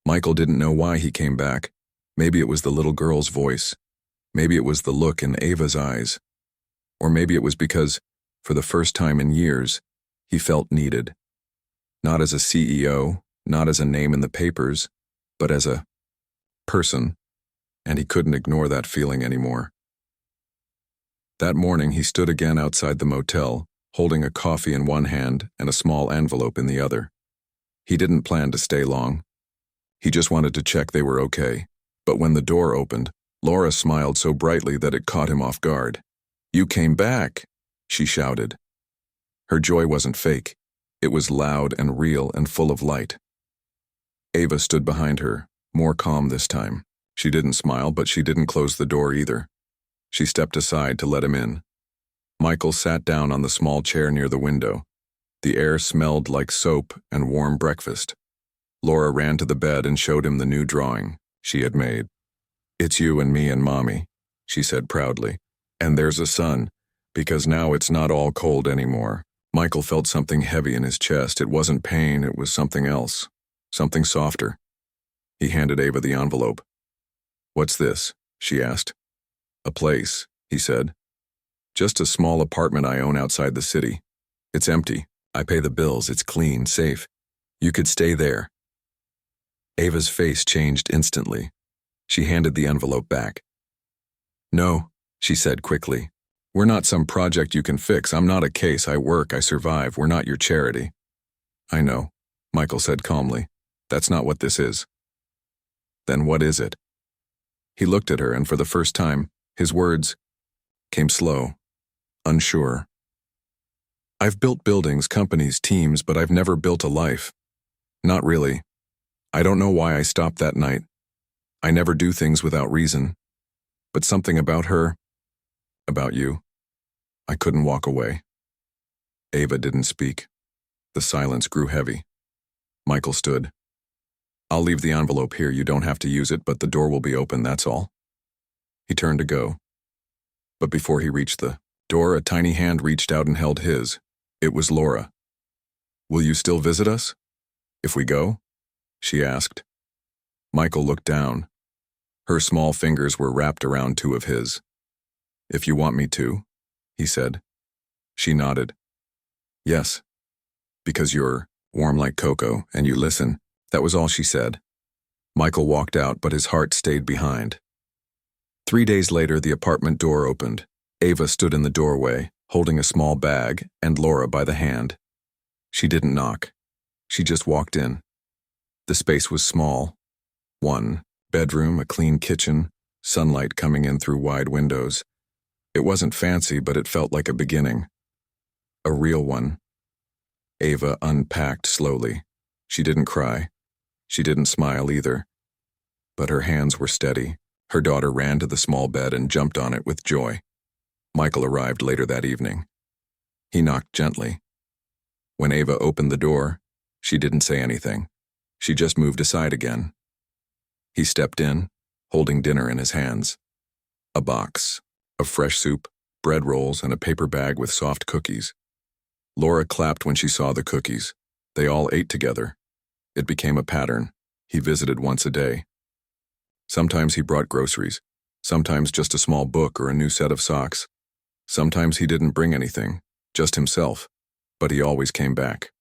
Michael didn't know why he came back. Maybe it was the little girl's voice. Maybe it was the look in Ava's eyes. Or maybe it was because, for the first time in years, he felt needed. Not as a CEO, not as a name in the papers, but as a person, and he couldn't ignore that feeling anymore. That morning he stood again outside the motel, holding a coffee in one hand and a small envelope in the other. He didn't plan to stay long. He just wanted to check they were okay. But when the door opened, Laura smiled so brightly that it caught him off guard. "You came back," she shouted. Her joy wasn't fake. It was loud and real and full of light. Ava stood behind her, more calm this time. She didn't smile, but she didn't close the door either. She stepped aside to let him in. Michael sat down on the small chair near the window. The air smelled like soap and warm breakfast. Laura ran to the bed and showed him the new drawing she had made. "It's you and me and Mommy," she said proudly. "And there's a sun, because now it's not all cold anymore." Michael felt something heavy in his chest. It wasn't pain, it was something else. Something softer. He handed Ava the envelope. "What's this?" she asked. "A place," he said. "Just a small apartment I own outside the city. It's empty. I pay the bills. It's clean, safe. You could stay there." Ava's face changed instantly. She handed the envelope back. "No," she said quickly. "We're not some project you can fix. I'm not a case. I work, I survive. We're not your charity." "I know," Michael said calmly. "That's not what this is." "Then what is it?" He looked at her, and for the first time, his words came slow, unsure. "I've built buildings, companies, teams, but I've never built a life. Not really. I don't know why I stopped that night. I never do things without reason. But something about her, about you, I couldn't walk away." Ava didn't speak. The silence grew heavy. Michael stood. "I'll leave the envelope here. You don't have to use it, but the door will be open, that's all." He turned to go. But before he reached the door, a tiny hand reached out and held his. It was Laura. "Will you still visit us? If we go?" she asked. Michael looked down. Her small fingers were wrapped around two of his. "If you want me to," he said. She nodded. "Yes. Because you're warm like cocoa, and you listen." That was all she said. Michael walked out, but his heart stayed behind. 3 days later, the apartment door opened. Ava stood in the doorway, holding a small bag, and Laura by the hand. She didn't knock. She just walked in. The space was small. One bedroom, a clean kitchen, sunlight coming in through wide windows. It wasn't fancy, but it felt like a beginning. A real one. Ava unpacked slowly. She didn't cry. She didn't smile either. But her hands were steady. Her daughter ran to the small bed and jumped on it with joy. Michael arrived later that evening. He knocked gently. When Ava opened the door, she didn't say anything. She just moved aside again. He stepped in, holding dinner in his hands. A box of fresh soup, bread rolls, and a paper bag with soft cookies. Laura clapped when she saw the cookies. They all ate together. It became a pattern. He visited once a day. Sometimes he brought groceries. Sometimes just a small book or a new set of socks. Sometimes he didn't bring anything, just himself. But he always came back.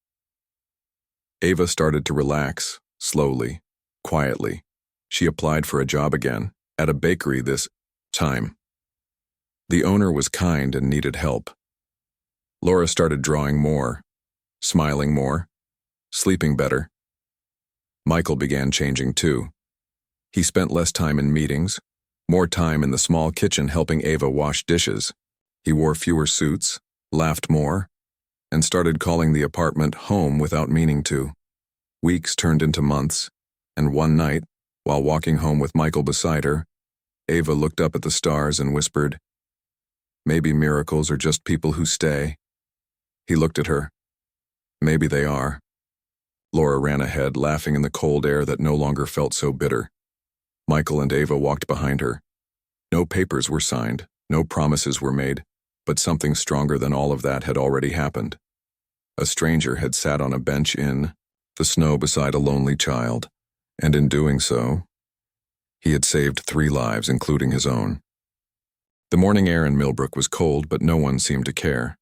Ava started to relax, slowly, quietly. She applied for a job again, at a bakery this time. The owner was kind and needed help. Laura started drawing more, smiling more, sleeping better. Michael began changing too. He spent less time in meetings, more time in the small kitchen helping Ava wash dishes. He wore fewer suits, laughed more, and started calling the apartment home without meaning to. Weeks turned into months, and one night, while walking home with Michael beside her, Ava looked up at the stars and whispered, "Maybe miracles are just people who stay." He looked at her. "Maybe they are." Laura ran ahead, laughing in the cold air that no longer felt so bitter. Michael and Ava walked behind her. No papers were signed, no promises were made, but something stronger than all of that had already happened. A stranger had sat on a bench in the snow beside a lonely child, And in doing so, he had saved 3 lives, including his own. The morning air in Milbrook was cold, but no one seemed to care.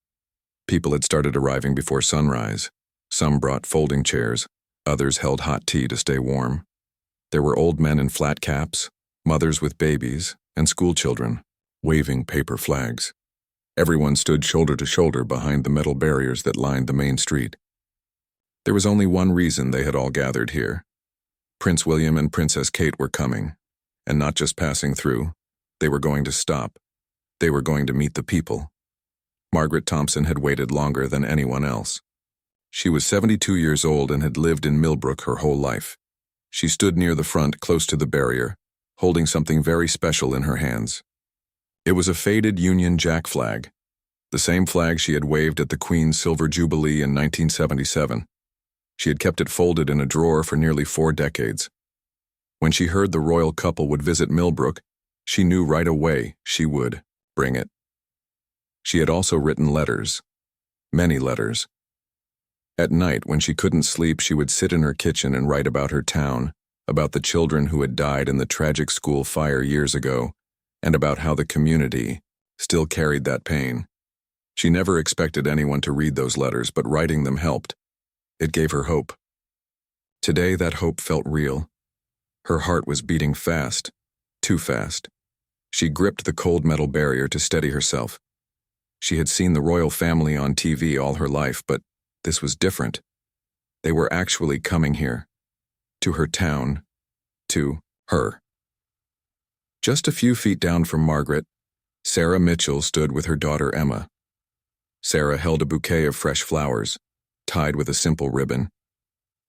People had started arriving before sunrise. Some brought folding chairs, others held hot tea to stay warm. There were old men in flat caps, mothers with babies, and schoolchildren, waving paper flags. Everyone stood shoulder to shoulder behind the metal barriers that lined the main street. There was only one reason they had all gathered here. Prince William and Princess Kate were coming, and not just passing through. They were going to stop. They were going to meet the people. Margaret Thompson had waited longer than anyone else. She was 72 years old and had lived in Milbrook her whole life. She stood near the front, close to the barrier, holding something very special in her hands. It was a faded Union Jack flag, the same flag she had waved at the Queen's Silver Jubilee in 1977. She had kept it folded in a drawer for nearly 4 decades. When she heard the royal couple would visit Milbrook, she knew right away she would bring it. She had also written letters, many letters. At night, when she couldn't sleep, she would sit in her kitchen and write about her town, about the children who had died in the tragic school fire years ago, and about how the community still carried that pain. She never expected anyone to read those letters, but writing them helped. It gave her hope. Today, that hope felt real. Her heart was beating fast, too fast. She gripped the cold metal barrier to steady herself. She had seen the royal family on TV all her life, but this was different. They were actually coming here, to her town, to her. Just a few feet down from Margaret, Sarah Mitchell stood with her daughter Emma. Sarah held a bouquet of fresh flowers, tied with a simple ribbon.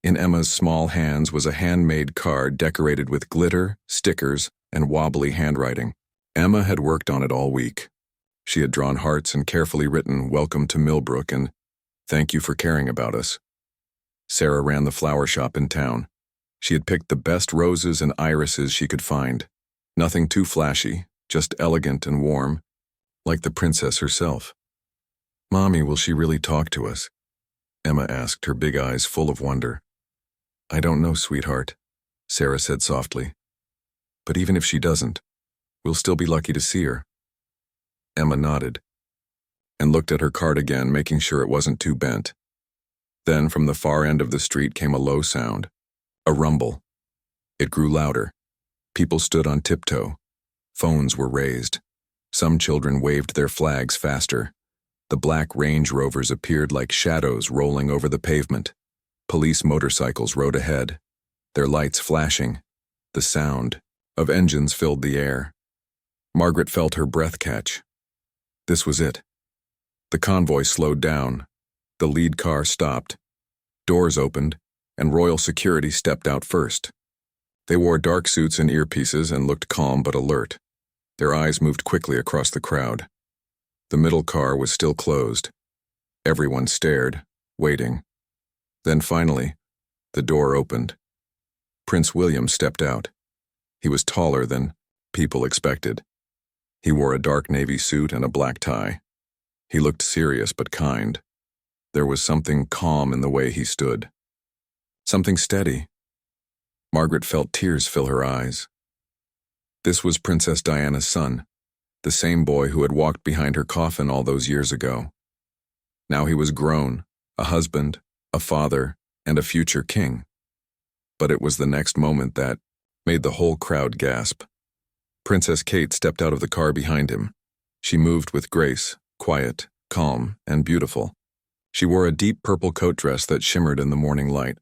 In Emma's small hands was a handmade card decorated with glitter, stickers, and wobbly handwriting. Emma had worked on it all week. She had drawn hearts and carefully written, "Welcome to Milbrook," and "Thank you for caring about us." Sarah ran the flower shop in town. She had picked the best roses and irises she could find. Nothing too flashy, just elegant and warm, like the princess herself. "Mommy, will she really talk to us?" Emma asked, her big eyes full of wonder. "I don't know, sweetheart," Sarah said softly. "But even if she doesn't, we'll still be lucky to see her." Emma nodded and looked at her card again, making sure it wasn't too bent. Then from the far end of the street came a low sound, a rumble. It grew louder. People stood on tiptoe. Phones were raised. Some children waved their flags faster. The black Range Rovers appeared like shadows rolling over the pavement. Police motorcycles rode ahead, their lights flashing. The sound of engines filled the air. Margaret felt her breath catch. This was it. The convoy slowed down. The lead car stopped. Doors opened, and royal security stepped out first. They wore dark suits and earpieces and looked calm but alert. Their eyes moved quickly across the crowd. The middle car was still closed. Everyone stared, waiting. Then finally, the door opened. Prince William stepped out. He was taller than people expected. He wore a dark navy suit and a black tie. He looked serious but kind. There was something calm in the way he stood. Something steady. Margaret felt tears fill her eyes. This was Princess Diana's son, the same boy who had walked behind her coffin all those years ago. Now he was grown, a husband, a father, and a future king. But it was the next moment that made the whole crowd gasp. Princess Kate stepped out of the car behind him. She moved with grace, quiet, calm, and beautiful. She wore a deep purple coat dress that shimmered in the morning light.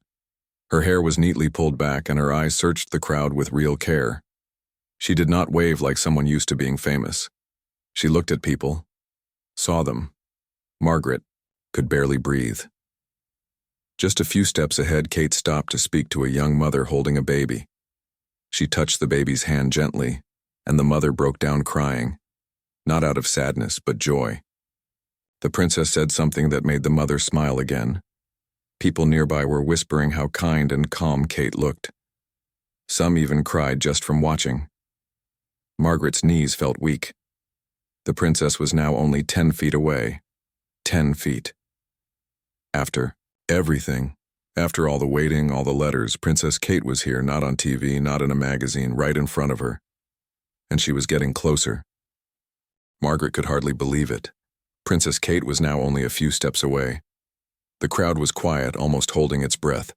Her hair was neatly pulled back and her eyes searched the crowd with real care. She did not wave like someone used to being famous. She looked at people, saw them. Margaret could barely breathe. Just a few steps ahead, Kate stopped to speak to a young mother holding a baby. She touched the baby's hand gently, and the mother broke down crying, not out of sadness, but joy. The princess said something that made the mother smile again. People nearby were whispering how kind and calm Kate looked. Some even cried just from watching. Margaret's knees felt weak. The princess was now only 10 feet away. 10 feet. After everything After all the waiting, all the letters, Princess Kate was here, not on TV, not in a magazine, right in front of her. And she was getting closer. Margaret could hardly believe it. Princess Kate was now only a few steps away. The crowd was quiet, almost holding its breath.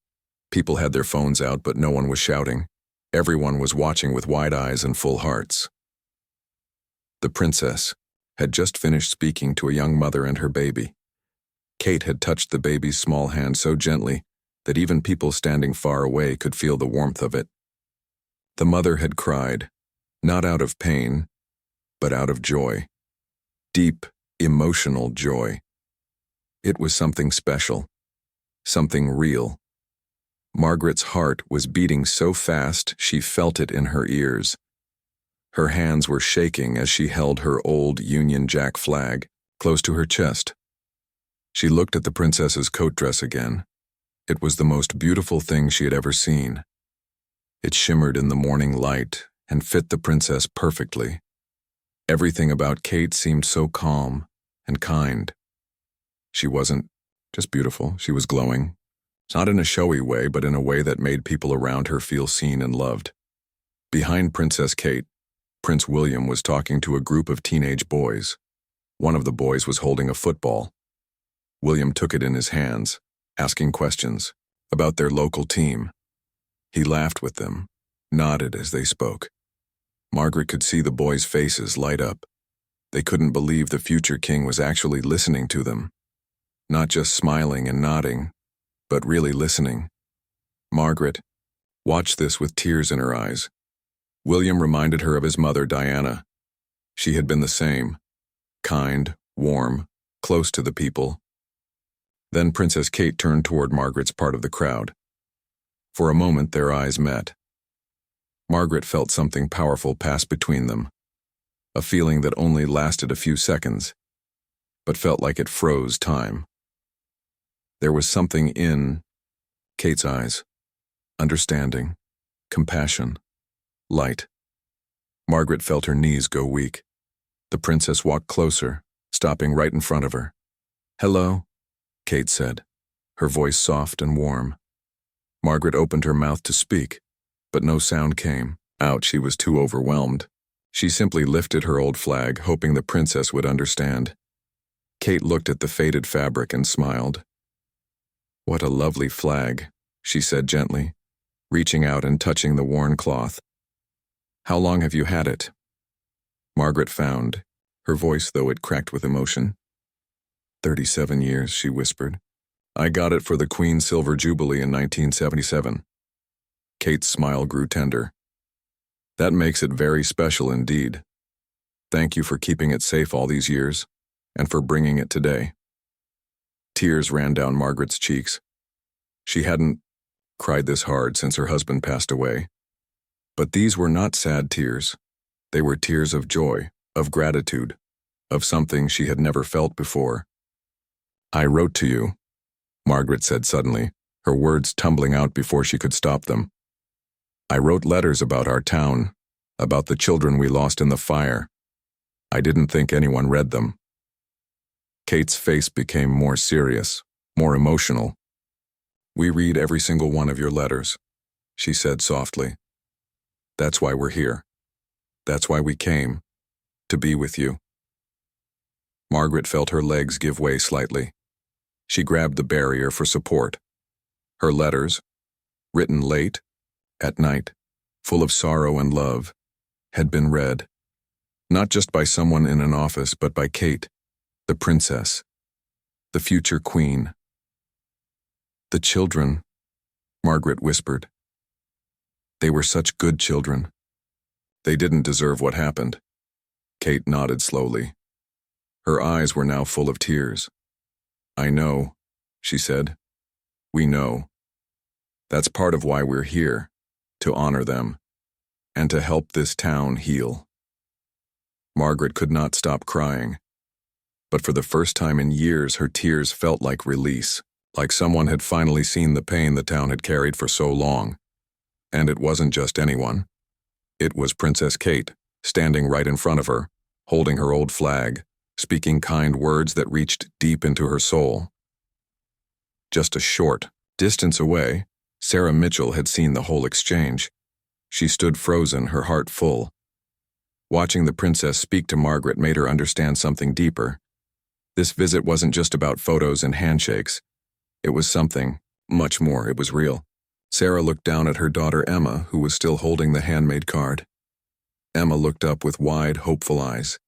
People had their phones out, but no one was shouting. Everyone was watching with wide eyes and full hearts. The princess had just finished speaking to a young mother and her baby. Kate had touched the baby's small hand so gently that even people standing far away could feel the warmth of it. The mother had cried, not out of pain, but out of joy. Deep, emotional joy. It was something special, something real. Margaret's heart was beating so fast she felt it in her ears. Her hands were shaking as she held her old Union Jack flag close to her chest. She looked at the princess's coat dress again. It was the most beautiful thing she had ever seen. It shimmered in the morning light and fit the princess perfectly. Everything about Kate seemed so calm and kind. She wasn't just beautiful, she was glowing. Not in a showy way, but in a way that made people around her feel seen and loved. Behind Princess Kate, Prince William was talking to a group of teenage boys. One of the boys was holding a football. William took it in his hands, asking questions about their local team. He laughed with them, nodded as they spoke. Margaret could see the boys' faces light up. They couldn't believe the future king was actually listening to them. Not just smiling and nodding, but really listening. Margaret watched this with tears in her eyes. William reminded her of his mother, Diana. She had been the same, kind, warm, close to the people. Then Princess Kate turned toward Margaret's part of the crowd. For a moment, their eyes met. Margaret felt something powerful pass between them, a feeling that only lasted a few seconds, but felt like it froze time. There was something in Kate's eyes, understanding, compassion, light. Margaret felt her knees go weak. The princess walked closer, stopping right in front of her. "Hello," Kate said, her voice soft and warm. Margaret opened her mouth to speak, but no sound came out. She was too overwhelmed. She simply lifted her old flag, hoping the princess would understand. Kate looked at the faded fabric and smiled. "What a lovely flag," she said gently, reaching out and touching the worn cloth. "How long have you had it?" Margaret found, her voice though it cracked with emotion. 37 years, she whispered. "I got it for the Queen's Silver Jubilee in 1977. Kate's smile grew tender. "That makes it very special indeed. Thank you for keeping it safe all these years, and for bringing it today." Tears ran down Margaret's cheeks. She hadn't cried this hard since her husband passed away. But these were not sad tears. They were tears of joy, of gratitude, of something she had never felt before. "I wrote to you," Margaret said suddenly, her words tumbling out before she could stop them. "I wrote letters about our town, about the children we lost in the fire. I didn't think anyone read them." Kate's face became more serious, more emotional. "We read every single one of your letters," she said softly. "That's why we're here. That's why we came, to be with you." Margaret felt her legs give way slightly. She grabbed the barrier for support. Her letters, written late, at night, full of sorrow and love, had been read, not just by someone in an office, but by Kate, the princess, the future queen. "The children," Margaret whispered. "They were such good children. They didn't deserve what happened." Kate nodded slowly. Her eyes were now full of tears. "I know," she said. "We know. That's part of why we're here, to honor them, and to help this town heal." Margaret could not stop crying. But for the first time in years, her tears felt like release, like someone had finally seen the pain the town had carried for so long. And it wasn't just anyone. It was Princess Kate, standing right in front of her, holding her old flag, speaking kind words that reached deep into her soul. Just a short, Distance away, Sarah Mitchell had seen the whole exchange. She stood frozen, her heart full. Watching the princess speak to Margaret made her understand something deeper. This visit wasn't just about photos and handshakes. It was something, much more. It was real. Sarah looked down at her daughter Emma, who was still holding the handmade card. Emma looked up with wide, hopeful eyes.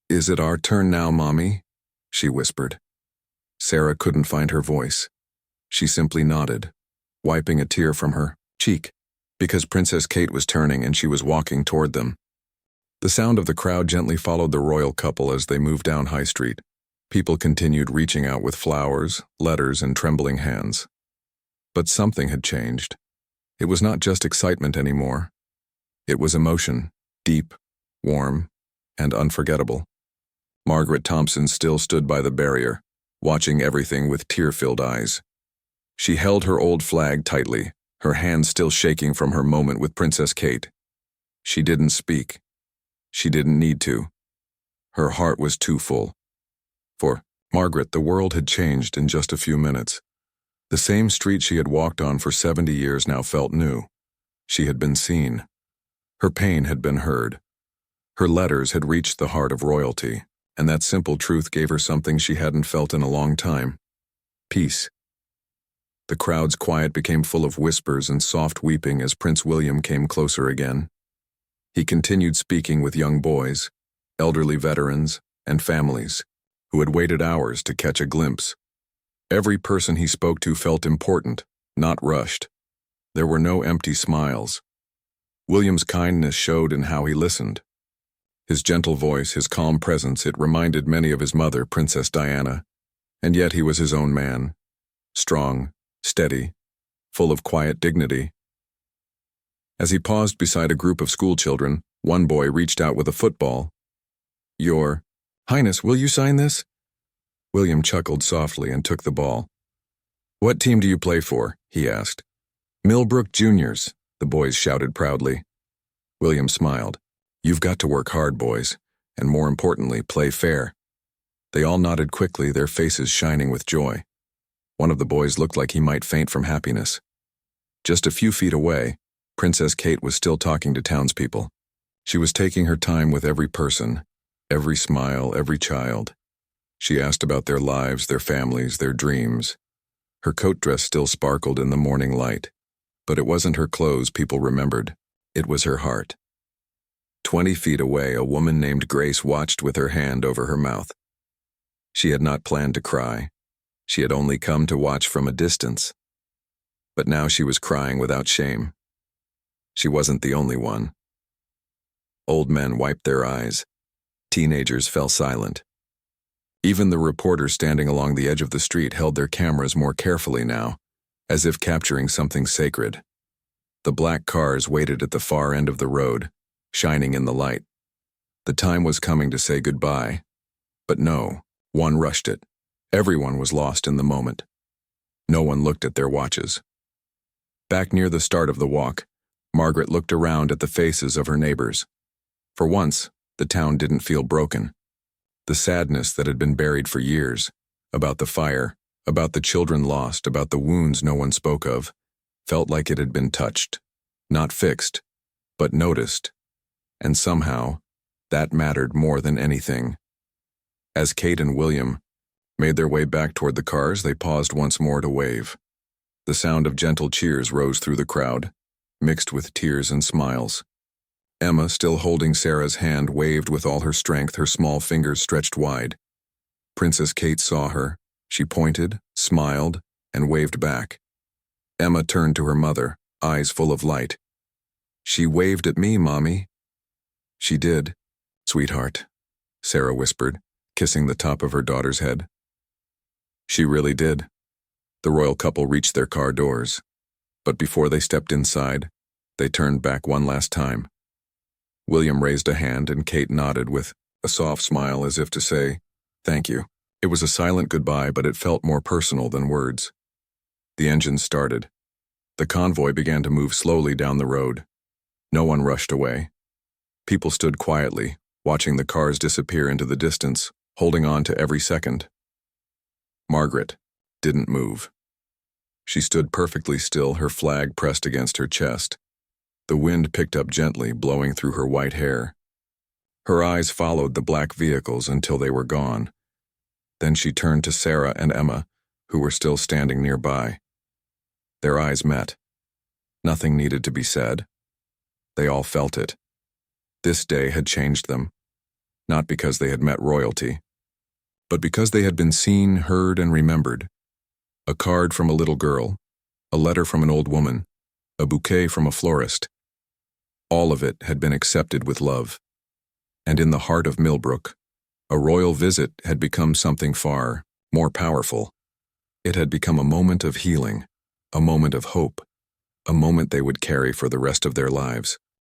"Is it our turn now, Mommy?" she whispered. Sarah couldn't find her voice. She simply nodded, wiping a tear from her cheek, because Princess Kate was turning and she was walking toward them. The sound of the crowd gently followed the royal couple as they moved down High Street. People continued reaching out with flowers, letters, and trembling hands. But something had changed. It was not just excitement anymore. It was emotion, deep, warm, and unforgettable. Margaret Thompson still stood by the barrier, watching everything with tear-filled eyes. She held her old flag tightly, her hands still shaking from her moment with Princess Kate. She didn't speak. She didn't need to. Her heart was too full. For Margaret, the world had changed in just a few minutes. The same street she had walked on for 70 years now felt new. She had been seen. Her pain had been heard. Her letters had reached the heart of royalty, and that simple truth gave her something she hadn't felt in a long time: peace. The crowd's quiet became full of whispers and soft weeping as Prince William came closer again. He continued speaking with young boys, elderly veterans, and families who had waited hours to catch a glimpse. Every person he spoke to felt important, not rushed. There were no empty smiles. William's kindness showed in how he listened. His gentle voice, his calm presence, it reminded many of his mother, Princess Diana, and yet he was his own man, strong, steady, full of quiet dignity. As he paused beside a group of schoolchildren, one boy reached out with a football. "Your Highness, will you sign this?" William chuckled softly and took the ball. "What team do you play for?" he asked. "Milbrook Juniors," the boys shouted proudly. William smiled. "You've got to work hard, boys, and more importantly, play fair." They all nodded quickly, their faces shining with joy. One of the boys looked like he might faint from happiness. Just a few feet away, Princess Kate was still talking to townspeople. She was taking her time with every person, every smile, every child. She asked about their lives, their families, their dreams. Her coat dress still sparkled in the morning light, but it wasn't her clothes people remembered. It was her heart. 20 feet away, a woman named Grace watched with her hand over her mouth. She had not planned to cry. She had only come to watch from a distance. But now she was crying without shame. She wasn't the only one. Old men wiped their eyes. Teenagers fell silent. Even the reporters standing along the edge of the street held their cameras more carefully now, as if capturing something sacred. The black cars waited at the far end of the road, shining in the light. The time was coming to say goodbye. But no, one rushed it. Everyone was lost in the moment. No one looked at their watches. Back near the start of the walk, Margaret looked around at the faces of her neighbors. For once, the town didn't feel broken. The sadness that had been buried for years, about the fire, about the children lost, about the wounds no one spoke of, felt like it had been touched, not fixed, but noticed. And somehow, that mattered more than anything. As Kate and William made their way back toward the cars, they paused once more to wave. The sound of gentle cheers rose through the crowd, mixed with tears and smiles. Emma, still holding Sarah's hand, waved with all her strength, her small fingers stretched wide. Princess Kate saw her. She pointed, smiled, and waved back. Emma turned to her mother, eyes full of light. "She waved at me, Mommy." "She did, sweetheart," Sarah whispered, kissing the top of her daughter's head. She really did. The royal couple reached their car doors. But before they stepped inside, they turned back one last time. William raised a hand and Kate nodded with a soft smile as if to say, "Thank you." It was a silent goodbye, but it felt more personal than words. The engine started. The convoy began to move slowly down the road. No one rushed away. People stood quietly, watching the cars disappear into the distance, holding on to every second. Margaret didn't move. She stood perfectly still, her flag pressed against her chest. The wind picked up gently, blowing through her white hair. Her eyes followed the black vehicles until they were gone. Then she turned to Sarah and Emma, who were still standing nearby. Their eyes met. Nothing needed to be said. They all felt it. This day had changed them, not because they had met royalty, but because they had been seen, heard, and remembered. A card from a little girl, a letter from an old woman, a bouquet from a florist. All of it had been accepted with love. And in the heart of Milbrook, a royal visit had become something far more powerful. It had become a moment of healing, a moment of hope, a moment they would carry for the rest of their lives.